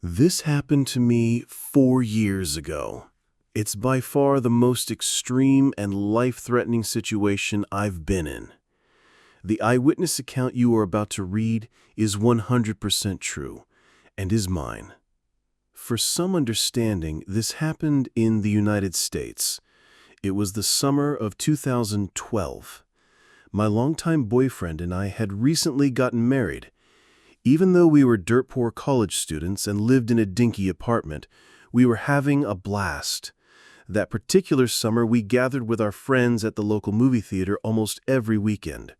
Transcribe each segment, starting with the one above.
This happened to me 4 years ago. It's by far the most extreme and life-threatening situation I've been in. The eyewitness account you are about to read is 100% true, and is mine. For some understanding, this happened in the United States. It was the summer of 2012. My longtime boyfriend and I had recently gotten married. Even though we were dirt-poor college students and lived in a dinky apartment, we were having a blast. That particular summer, we gathered with our friends at the local movie theater almost every weekend.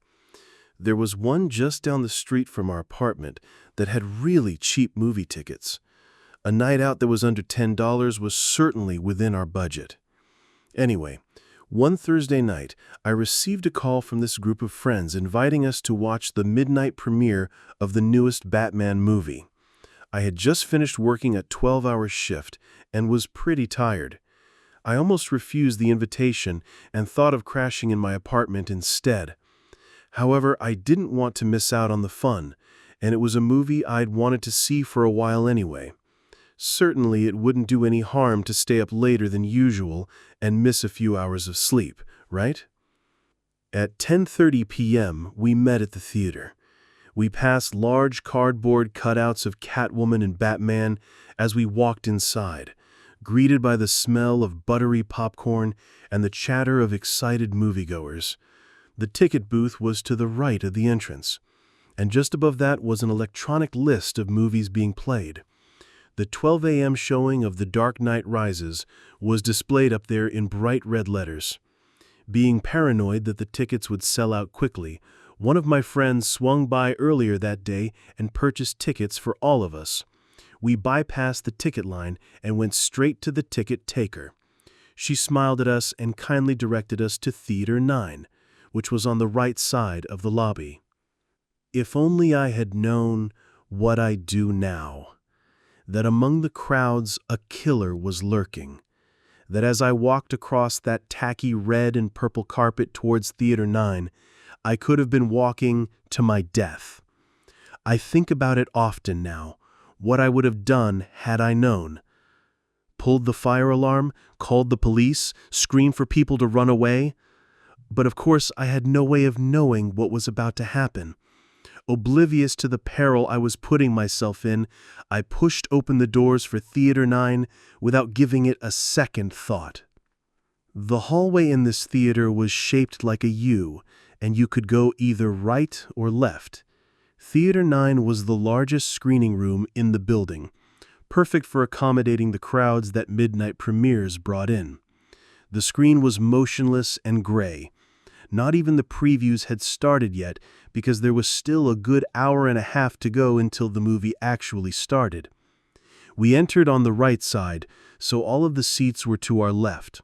There was one just down the street from our apartment that had really cheap movie tickets. A night out that was under $10 was certainly within our budget. Anyway, one Thursday night, I received a call from this group of friends inviting us to watch the midnight premiere of the newest Batman movie. I had just finished working a 12-hour shift and was pretty tired. I almost refused the invitation and thought of crashing in my apartment instead. However, I didn't want to miss out on the fun, and it was a movie I'd wanted to see for a while anyway. Certainly, it wouldn't do any harm to stay up later than usual and miss a few hours of sleep, right? At 10:30 p.m., we met at the theater. We passed large cardboard cutouts of Catwoman and Batman as we walked inside, greeted by the smell of buttery popcorn and the chatter of excited moviegoers. The ticket booth was to the right of the entrance, and just above that was an electronic list of movies being played. The 12 a.m. showing of The Dark Knight Rises was displayed up there in bright red letters. Being paranoid that the tickets would sell out quickly, one of my friends swung by earlier that day and purchased tickets for all of us. We bypassed the ticket line and went straight to the ticket taker. She smiled at us and kindly directed us to Theater 9, which was on the right side of the lobby. If only I had known what I do now. That among the crowds a killer was lurking. That as I walked across that tacky red and purple carpet towards Theater 9, I could have been walking to my death. I think about it often now, what I would have done had I known. Pulled the fire alarm, called the police, screamed for people to run away. But of course I had no way of knowing what was about to happen. Oblivious to the peril I was putting myself in, I pushed open the doors for Theater 9 without giving it a second thought. The hallway in this theater was shaped like a U, and you could go either right or left. Theater 9 was the largest screening room in the building, perfect for accommodating the crowds that midnight premieres brought in. The screen was motionless and gray. Not even the previews had started yet because there was still a good hour and a half to go until the movie actually started. We entered on the right side, so all of the seats were to our left.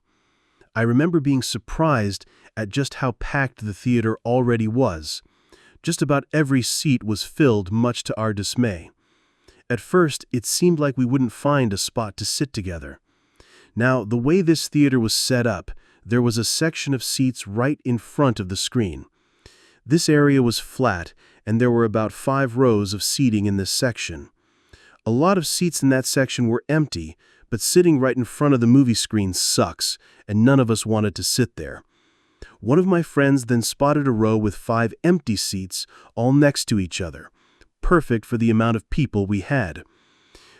I remember being surprised at just how packed the theater already was. Just about every seat was filled, much to our dismay. At first, it seemed like we wouldn't find a spot to sit together. Now, the way this theater was set up, there was a section of seats right in front of the screen. This area was flat, and there were about 5 rows of seating in this section. A lot of seats in that section were empty, but sitting right in front of the movie screen sucks, and none of us wanted to sit there. One of my friends then spotted a row with 5 empty seats all next to each other, perfect for the amount of people we had.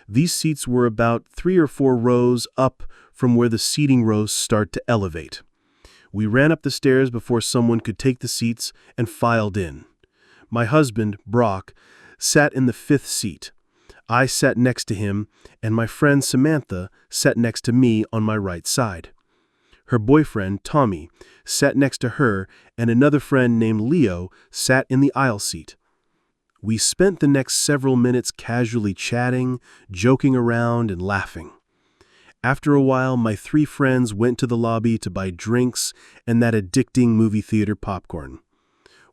These seats were about 3 or 4 rows up from where the seating rows start to elevate. We ran up the stairs before someone could take the seats and filed in. My husband, Brock, sat in the 5th seat. I sat next to him, and my friend Samantha sat next to me on my right side. Her boyfriend, Tommy, sat next to her, and another friend named Leo sat in the aisle seat. We spent the next several minutes casually chatting, joking around, and laughing. After a while, my 3 friends went to the lobby to buy drinks and that addicting movie theater popcorn.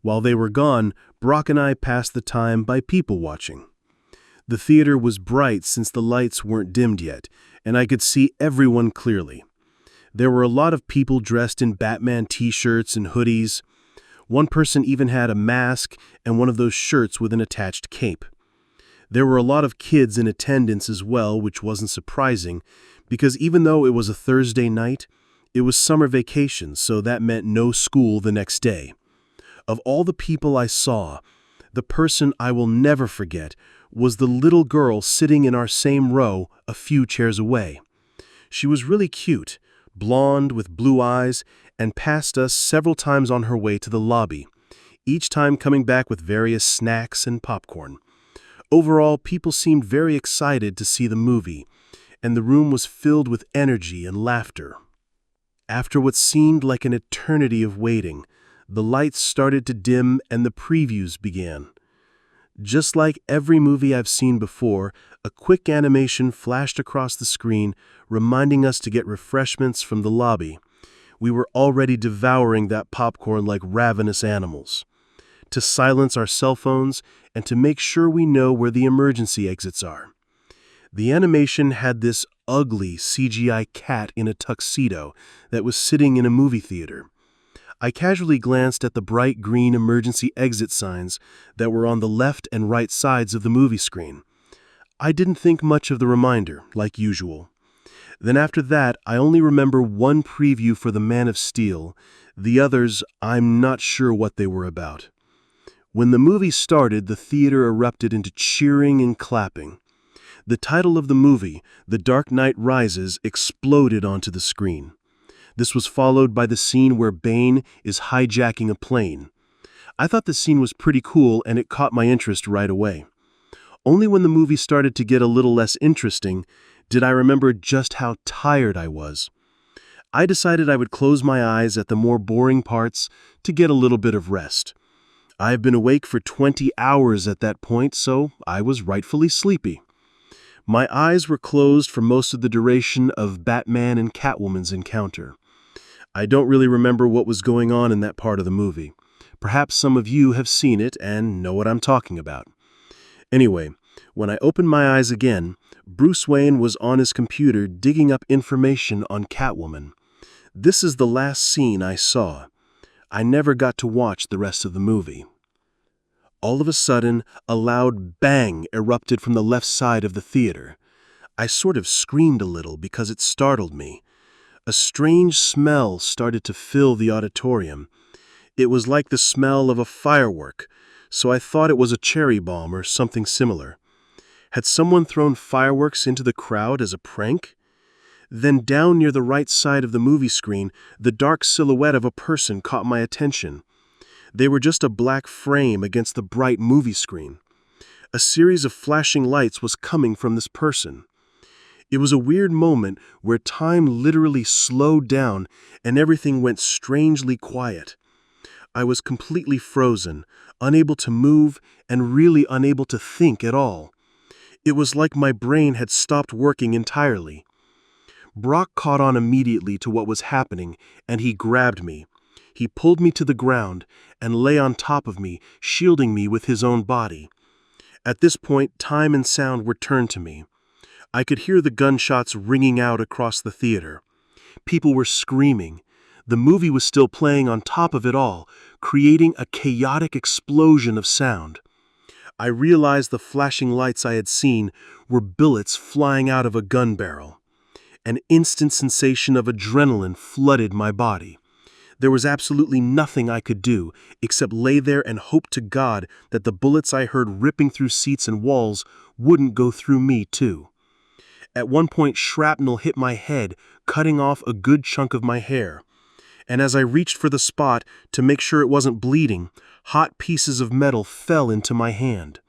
While they were gone, Brock and I passed the time by people watching. The theater was bright since the lights weren't dimmed yet, and I could see everyone clearly. There were a lot of people dressed in Batman t-shirts and hoodies. One person even had a mask and one of those shirts with an attached cape. There were a lot of kids in attendance as well, which wasn't surprising, because even though it was a Thursday night, it was summer vacation, so that meant no school the next day. Of all the people I saw, the person I will never forget was the little girl sitting in our same row a few chairs away. She was really cute, blonde with blue eyes, and passed us several times on her way to the lobby, each time coming back with various snacks and popcorn. Overall, people seemed very excited to see the movie, and the room was filled with energy and laughter. After what seemed like an eternity of waiting, the lights started to dim and the previews began. Just like every movie I've seen before, a quick animation flashed across the screen, reminding us to get refreshments from the lobby. We were already devouring that popcorn like ravenous animals. To silence our cell phones and to make sure we know where the emergency exits are. The animation had this ugly CGI cat in a tuxedo that was sitting in a movie theater. I casually glanced at the bright green emergency exit signs that were on the left and right sides of the movie screen. I didn't think much of the reminder, like usual. Then after that, I only remember one preview for The Man of Steel. The others, I'm not sure what they were about. When the movie started, the theater erupted into cheering and clapping. The title of the movie, The Dark Knight Rises, exploded onto the screen. This was followed by the scene where Bane is hijacking a plane. I thought the scene was pretty cool and it caught my interest right away. Only when the movie started to get a little less interesting did I remember just how tired I was. I decided I would close my eyes at the more boring parts to get a little bit of rest. I have been awake for 20 hours at that point, so I was rightfully sleepy. My eyes were closed for most of the duration of Batman and Catwoman's encounter. I don't really remember what was going on in that part of the movie. Perhaps some of you have seen it and know what I'm talking about. Anyway, when I opened my eyes again, Bruce Wayne was on his computer digging up information on Catwoman. This is the last scene I saw. I never got to watch the rest of the movie. All of a sudden, a loud bang erupted from the left side of the theater. I sort of screamed a little because it startled me. A strange smell started to fill the auditorium. It was like the smell of a firework, so I thought it was a cherry bomb or something similar. Had someone thrown fireworks into the crowd as a prank? Then down near the right side of the movie screen, the dark silhouette of a person caught my attention. They were just a black frame against the bright movie screen. A series of flashing lights was coming from this person. It was a weird moment where time literally slowed down and everything went strangely quiet. I was completely frozen, unable to move, and really unable to think at all. It was like my brain had stopped working entirely. Brock caught on immediately to what was happening, and he grabbed me. He pulled me to the ground and lay on top of me, shielding me with his own body. At this point, time and sound were turned to me. I could hear the gunshots ringing out across the theater. People were screaming. The movie was still playing on top of it all, creating a chaotic explosion of sound. I realized the flashing lights I had seen were bullets flying out of a gun barrel. An instant sensation of adrenaline flooded my body. There was absolutely nothing I could do except lay there and hope to God that the bullets I heard ripping through seats and walls wouldn't go through me too. At one point, shrapnel hit my head, cutting off a good chunk of my hair. And as I reached for the spot to make sure it wasn't bleeding, hot pieces of metal fell into my hand.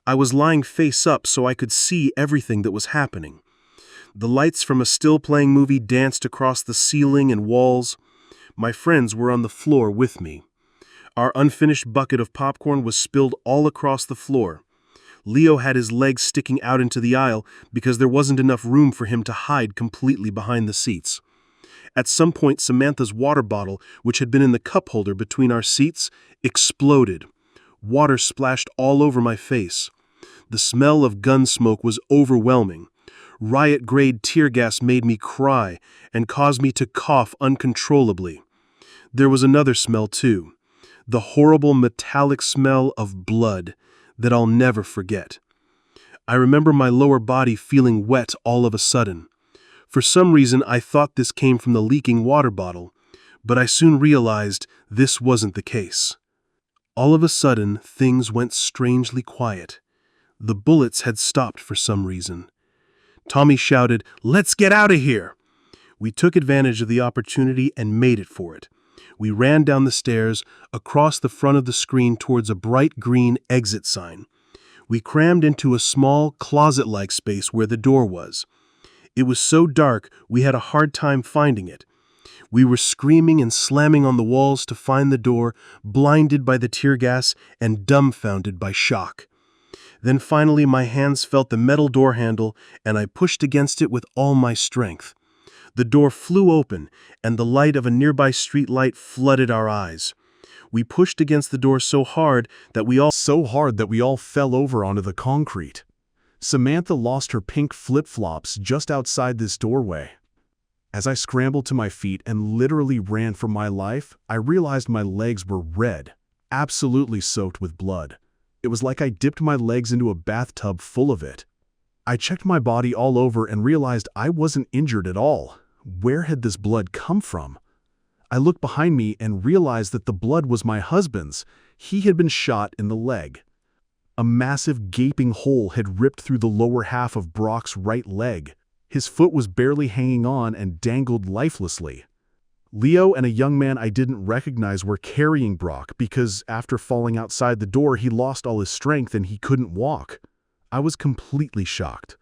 I was lying face up so I could see everything that was happening. The lights from a still-playing movie danced across the ceiling and walls. My friends were on the floor with me. Our unfinished bucket of popcorn was spilled all across the floor. Leo had his legs sticking out into the aisle because there wasn't enough room for him to hide completely behind the seats. At some point, Samantha's water bottle, which had been in the cup holder between our seats, exploded. Water splashed all over my face. The smell of gun smoke was overwhelming. Riot-grade tear gas made me cry and caused me to cough uncontrollably. There was another smell too, the horrible metallic smell of blood that I'll never forget. I remember my lower body feeling wet all of a sudden. For some reason, I thought this came from the leaking water bottle, but I soon realized this wasn't the case. All of a sudden, things went strangely quiet. The bullets had stopped for some reason. Tommy shouted, "Let's get out of here!" We took advantage of the opportunity and made it for it. We ran down the stairs, across the front of the screen towards a bright green exit sign. We crammed into a small, closet-like space where the door was. It was so dark, we had a hard time finding it. We were screaming and slamming on the walls to find the door, blinded by the tear gas and dumbfounded by shock. Then finally my hands felt the metal door handle, and I pushed against it with all my strength. The door flew open, and the light of a nearby street light flooded our eyes. We pushed against the door so hard that we all fell over onto the concrete. Samantha lost her pink flip-flops just outside this doorway. As I scrambled to my feet and literally ran for my life, I realized my legs were red, absolutely soaked with blood. It was like I dipped my legs into a bathtub full of it. I checked my body all over and realized I wasn't injured at all. Where had this blood come from? I looked behind me and realized that the blood was my husband's. He had been shot in the leg. A massive gaping hole had ripped through the lower half of Brock's right leg. His foot was barely hanging on and dangled lifelessly. Leo and a young man I didn't recognize were carrying Brock because after falling outside the door he lost all his strength and he couldn't walk. I was completely shocked.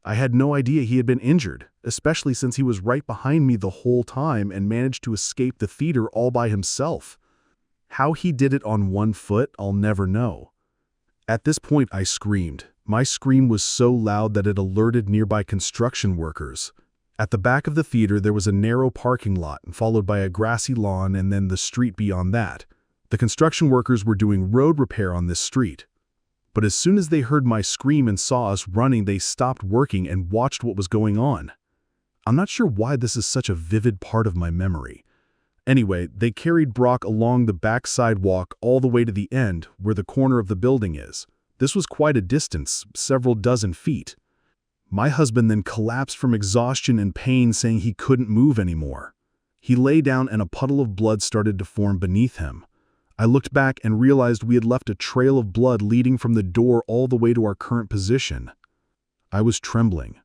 I had no idea he had been injured, especially since he was right behind me the whole time and managed to escape the theater all by himself. How he did it on one foot, I'll never know. At this point, I screamed. My scream was so loud that it alerted nearby construction workers. At the back of the theater, there was a narrow parking lot, followed by a grassy lawn and then the street beyond that. The construction workers were doing road repair on this street. But as soon as they heard my scream and saw us running, they stopped working and watched what was going on. I'm not sure why this is such a vivid part of my memory. Anyway, they carried Brock along the back sidewalk all the way to the end, where the corner of the building is. This was quite a distance, several dozen feet. My husband then collapsed from exhaustion and pain, saying he couldn't move anymore. He lay down and a puddle of blood started to form beneath him. I looked back and realized we had left a trail of blood leading from the door all the way to our current position. I was trembling.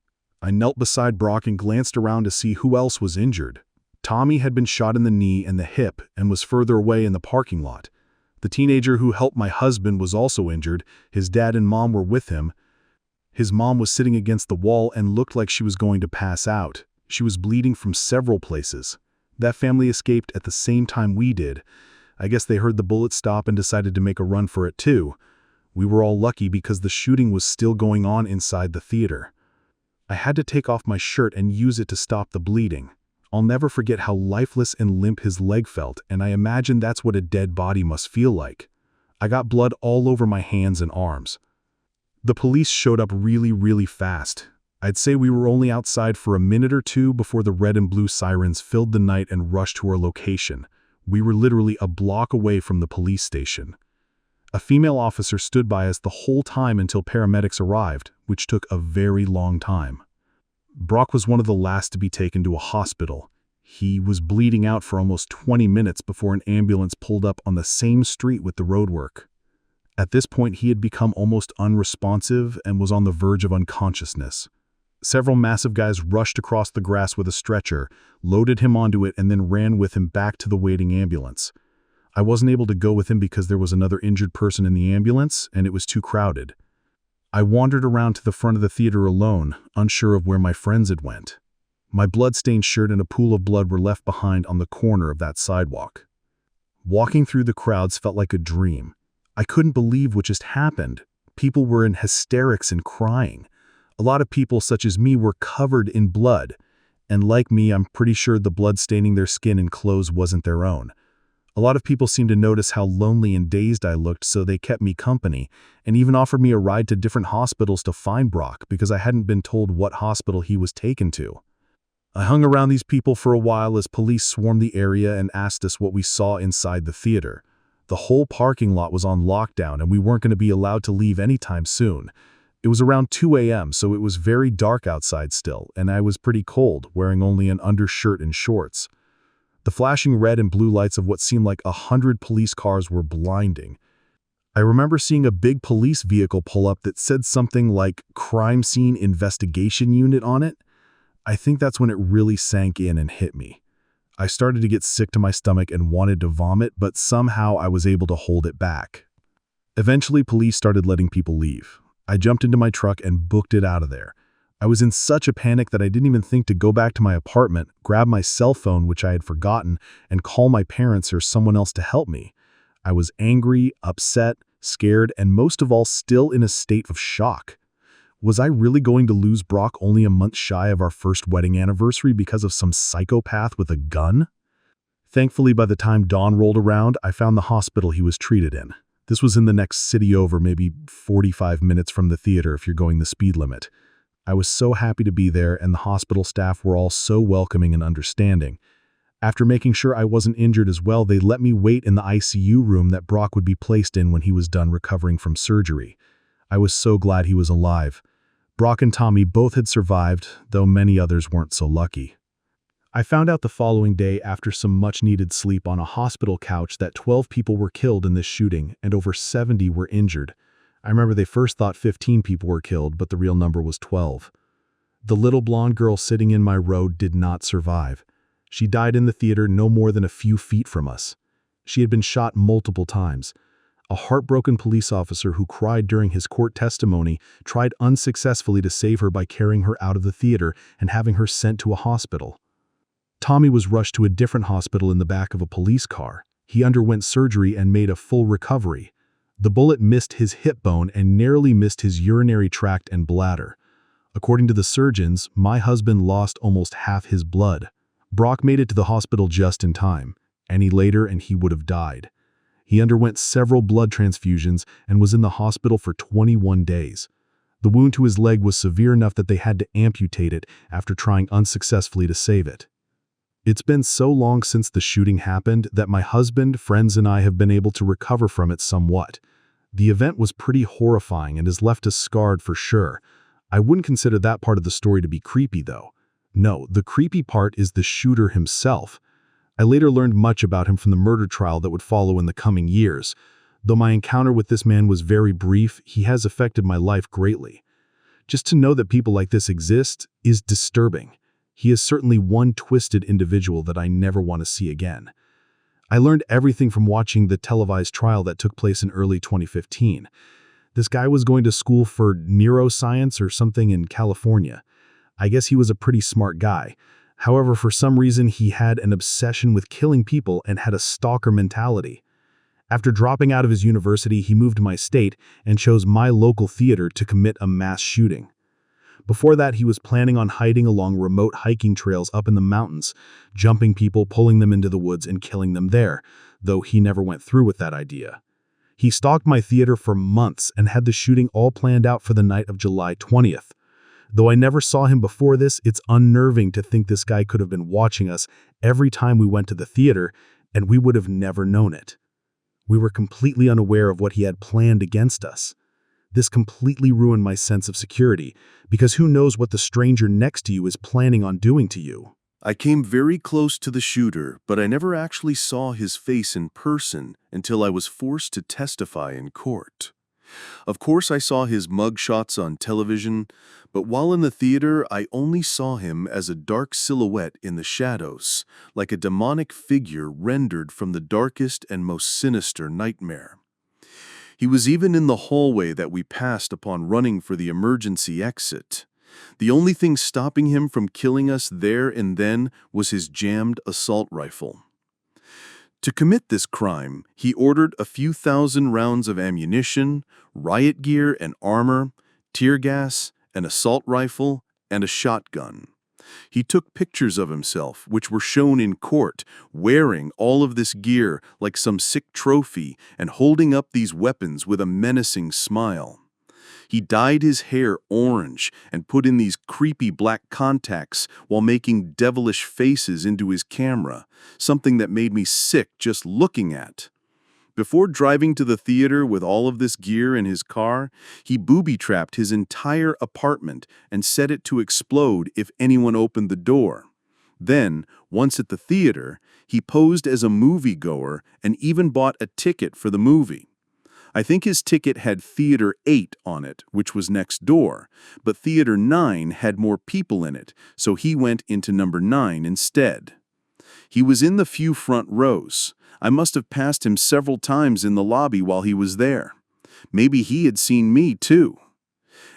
I knelt beside Brock and glanced around to see who else was injured. Tommy had been shot in the knee and the hip and was further away in the parking lot. The teenager who helped my husband was also injured. His dad and mom were with him. His mom was sitting against the wall and looked like she was going to pass out. She was bleeding from several places. That family escaped at the same time we did. I guess they heard the bullet stop and decided to make a run for it too. We were all lucky because the shooting was still going on inside the theater. I had to take off my shirt and use it to stop the bleeding. I'll never forget how lifeless and limp his leg felt, and I imagine that's what a dead body must feel like. I got blood all over my hands and arms. The police showed up really fast. I'd say we were only outside for a minute or two before the red and blue sirens filled the night and rushed to our location. We were literally a block away from the police station. A female officer stood by us the whole time until paramedics arrived, which took a very long time. Brock was one of the last to be taken to a hospital. He was bleeding out for almost 20 minutes before an ambulance pulled up on the same street with the roadwork. At this point, he had become almost unresponsive and was on the verge of unconsciousness. Several massive guys rushed across the grass with a stretcher, loaded him onto it, and then ran with him back to the waiting ambulance. I wasn't able to go with him because there was another injured person in the ambulance, and it was too crowded. I wandered around to the front of the theater alone, unsure of where my friends had went. My blood-stained shirt and a pool of blood were left behind on the corner of that sidewalk. Walking through the crowds felt like a dream. I couldn't believe what just happened. People were in hysterics and crying. A lot of people, such as me, were covered in blood. And like me, I'm pretty sure the blood staining their skin and clothes wasn't their own. A lot of people seemed to notice how lonely and dazed I looked, so they kept me company, and even offered me a ride to different hospitals to find Brock because I hadn't been told what hospital he was taken to. I hung around these people for a while as police swarmed the area and asked us what we saw inside the theater. The whole parking lot was on lockdown and we weren't going to be allowed to leave anytime soon. It was around 2 a.m., so it was very dark outside still, and I was pretty cold, wearing only an undershirt and shorts. The flashing red and blue lights of what seemed like 100 police cars were blinding. I remember seeing a big police vehicle pull up that said something like Crime Scene Investigation Unit on it. I think that's when it really sank in and hit me. I started to get sick to my stomach and wanted to vomit, but somehow I was able to hold it back. Eventually, police started letting people leave. I jumped into my truck and booked it out of there. I was in such a panic that I didn't even think to go back to my apartment, grab my cell phone, which I had forgotten, and call my parents or someone else to help me. I was angry, upset, scared, and most of all, still in a state of shock. Was I really going to lose Brock only a month shy of our first wedding anniversary because of some psychopath with a gun? Thankfully, by the time dawn rolled around, I found the hospital he was treated in. This was in the next city over, maybe 45 minutes from the theater if you're going the speed limit. I was so happy to be there, and the hospital staff were all so welcoming and understanding. After making sure I wasn't injured as well, they let me wait in the ICU room that Brock would be placed in when he was done recovering from surgery. I was so glad he was alive. Brock and Tommy both had survived, though many others weren't so lucky. I found out the following day after some much-needed sleep on a hospital couch that 12 people were killed in this shooting and over 70 were injured. I remember they first thought 15 people were killed, but the real number was 12. The little blonde girl sitting in my row did not survive. She died in the theater no more than a few feet from us. She had been shot multiple times. A heartbroken police officer who cried during his court testimony tried unsuccessfully to save her by carrying her out of the theater and having her sent to a hospital. Tommy was rushed to a different hospital in the back of a police car. He underwent surgery and made a full recovery. The bullet missed his hip bone and narrowly missed his urinary tract and bladder. According to the surgeons, my husband lost almost half his blood. Brock made it to the hospital just in time. Any later and he would have died. He underwent several blood transfusions and was in the hospital for 21 days. The wound to his leg was severe enough that they had to amputate it after trying unsuccessfully to save it. It's been so long since the shooting happened that my husband, friends, and I have been able to recover from it somewhat. The event was pretty horrifying and has left us scarred for sure. I wouldn't consider that part of the story to be creepy, though. No, the creepy part is the shooter himself. I later learned much about him from the murder trial that would follow in the coming years. Though my encounter with this man was very brief, he has affected my life greatly. Just to know that people like this exist is disturbing. He is certainly one twisted individual that I never want to see again. I learned everything from watching the televised trial that took place in early 2015. This guy was going to school for neuroscience or something in California. I guess he was a pretty smart guy. However, for some reason, he had an obsession with killing people and had a stalker mentality. After dropping out of his university, he moved to my state and chose my local theater to commit a mass shooting. Before that, he was planning on hiding along remote hiking trails up in the mountains, jumping people, pulling them into the woods, and killing them there, though he never went through with that idea. He stalked my theater for months and had the shooting all planned out for the night of July 20th. Though I never saw him before this, it's unnerving to think this guy could have been watching us every time we went to the theater, and we would have never known it. We were completely unaware of what he had planned against us. This completely ruined my sense of security, because who knows what the stranger next to you is planning on doing to you. I came very close to the shooter, but I never actually saw his face in person until I was forced to testify in court. Of course, I saw his mugshots on television, but while in the theater, I only saw him as a dark silhouette in the shadows, like a demonic figure rendered from the darkest and most sinister nightmare. He was even in the hallway that we passed upon running for the emergency exit. The only thing stopping him from killing us there and then was his jammed assault rifle. To commit this crime, he ordered a few thousand rounds of ammunition, riot gear and armor, tear gas, an assault rifle, and a shotgun. He took pictures of himself, which were shown in court, wearing all of this gear like some sick trophy and holding up these weapons with a menacing smile. He dyed his hair orange and put in these creepy black contacts while making devilish faces into his camera, something that made me sick just looking at. Before driving to the theater with all of this gear in his car, he booby-trapped his entire apartment and set it to explode if anyone opened the door. Then, once at the theater, he posed as a moviegoer and even bought a ticket for the movie. I think his ticket had Theater 8 on it, which was next door, but Theater 9 had more people in it, so he went into number 9 instead. He was in the few front rows. I must have passed him several times in the lobby while he was there. Maybe he had seen me, too.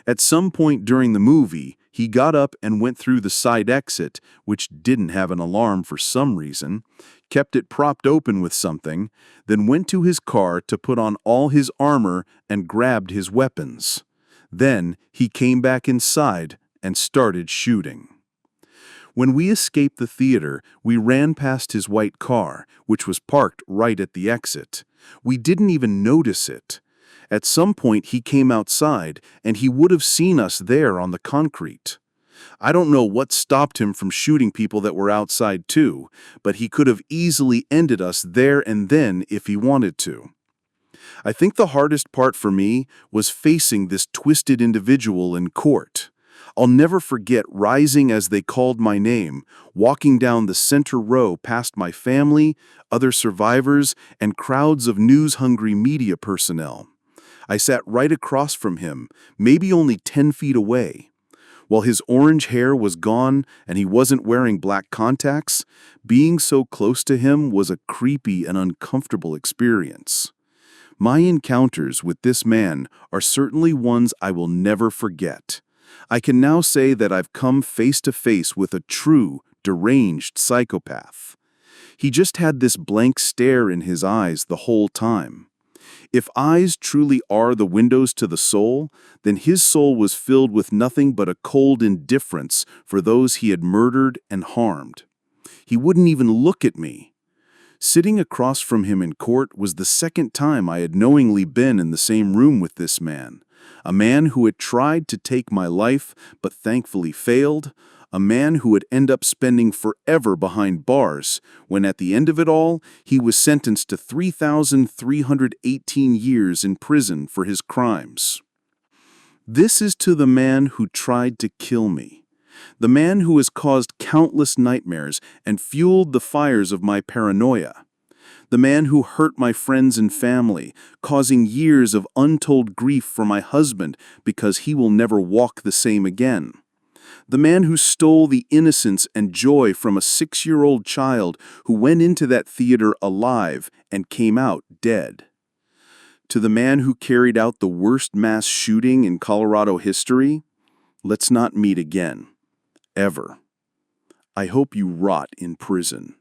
At some point during the movie, he got up and went through the side exit, which didn't have an alarm for some reason, kept it propped open with something, then went to his car to put on all his armor and grabbed his weapons. Then he came back inside and started shooting. When we escaped the theater, we ran past his white car, which was parked right at the exit. We didn't even notice it. At some point, he came outside, and he would have seen us there on the concrete. I don't know what stopped him from shooting people that were outside too, but he could have easily ended us there and then if he wanted to. I think the hardest part for me was facing this twisted individual in court. I'll never forget rising as they called my name, walking down the center row past my family, other survivors, and crowds of news-hungry media personnel. I sat right across from him, maybe only 10 feet away. While his orange hair was gone and he wasn't wearing black contacts, being so close to him was a creepy and uncomfortable experience. My encounters with this man are certainly ones I will never forget. I can now say that I've come face to face with a true, deranged psychopath. He just had this blank stare in his eyes the whole time. If eyes truly are the windows to the soul, then his soul was filled with nothing but a cold indifference for those he had murdered and harmed. He wouldn't even look at me. Sitting across from him in court was the second time I had knowingly been in the same room with this man. A man who had tried to take my life but thankfully failed. A man who would end up spending forever behind bars when at the end of it all, he was sentenced to 3,318 years in prison for his crimes. This is to the man who tried to kill me. The man who has caused countless nightmares and fueled the fires of my paranoia. The man who hurt my friends and family, causing years of untold grief for my husband because he will never walk the same again. The man who stole the innocence and joy from a 6-year-old child who went into that theater alive and came out dead. To the man who carried out the worst mass shooting in Colorado history, let's not meet again. Ever. I hope you rot in prison.